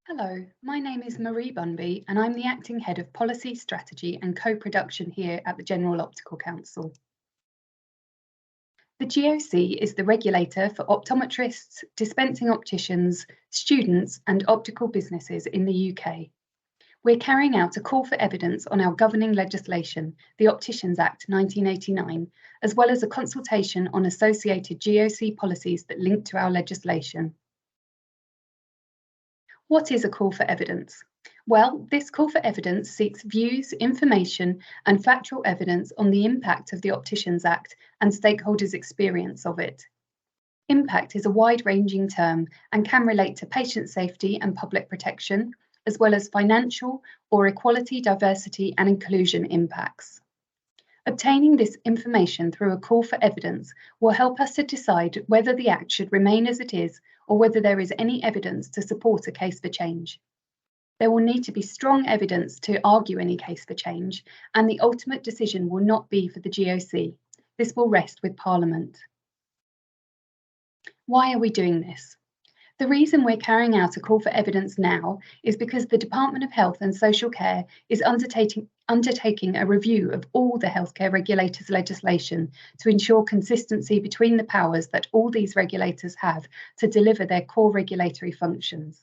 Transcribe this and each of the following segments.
Hello, my name is Marie Bunby and I'm the Acting Head of Policy, Strategy and Co-Production here at the General Optical Council. The GOC is the regulator for optometrists, dispensing opticians, students and optical businesses in the UK. We're carrying out a call for evidence on our governing legislation, the Opticians Act 1989, as well as a consultation on associated GOC policies that link to our legislation. What is a call for evidence? Well, this call for evidence seeks views, information, and factual evidence on the impact of the Opticians Act and stakeholders' experience of it. Impact is a wide-ranging term and can relate to patient safety and public protection, as well as financial or equality, diversity, and inclusion impacts. Obtaining this information through a call for evidence will help us to decide whether the Act should remain as it is or whether there is any evidence to support a case for change. There will need to be strong evidence to argue any case for change, and the ultimate decision will not be for the GOC. This will rest with Parliament. Why are we doing this? The reason we're carrying out a call for evidence now is because the Department of Health and Social Care is undertaking a review of all the healthcare regulators' legislation to ensure consistency between the powers that all these regulators have to deliver their core regulatory functions.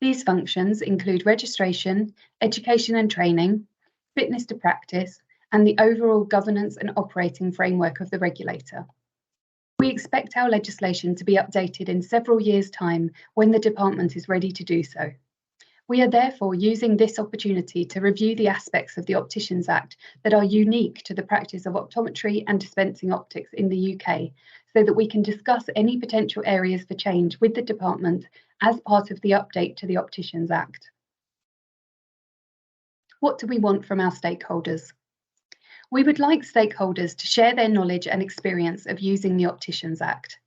These functions include registration, education and training, fitness to practice, and the overall governance and operating framework of the regulator. We expect our legislation to be updated in several years' time when the department is ready to do so. We are therefore using this opportunity to review the aspects of the Opticians Act that are unique to the practice of optometry and dispensing optics in the UK, so that we can discuss any potential areas for change with the department as part of the update to the Opticians Act. What do we want from our stakeholders? We would like stakeholders to share their knowledge and experience of using the Opticians Act.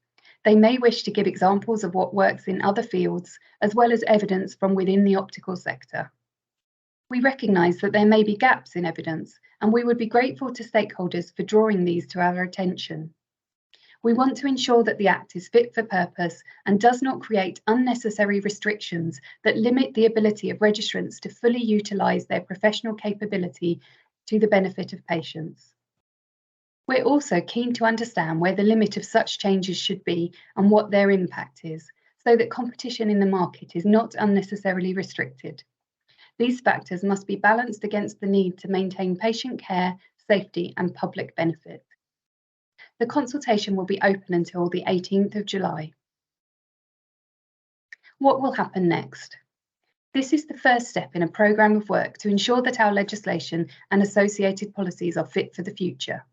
They may wish to give examples of what works in other fields, as well as evidence from within the optical sector. We recognise that there may be gaps in evidence, and we would be grateful to stakeholders for drawing these to our attention. We want to ensure that the Act is fit for purpose and does not create unnecessary restrictions that limit the ability of registrants to fully utilise their professional capability to the benefit of patients. We're also keen to understand where the limit of such changes should be and what their impact is, so that competition in the market is not unnecessarily restricted. These factors must be balanced against the need to maintain patient care, safety, and public benefit. The consultation will be open until the 18th of July. What will happen next? This is the first step in a programme of work to ensure that our legislation and associated policies are fit for the future.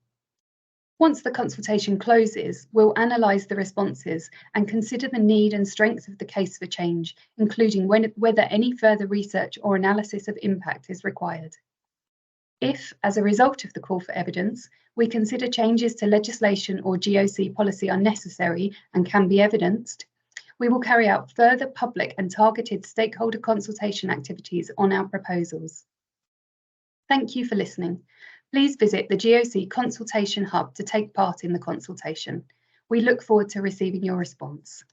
Once the consultation closes, we'll analyse the responses and consider the need and strengths of the case for change, including whether any further research or analysis of impact is required. If, as a result of the call for evidence, we consider changes to legislation or GOC policy are necessary and can be evidenced, we will carry out further public and targeted stakeholder consultation activities on our proposals. Thank you for listening. Please visit the GOC Consultation Hub to take part in the consultation. We look forward to receiving your response.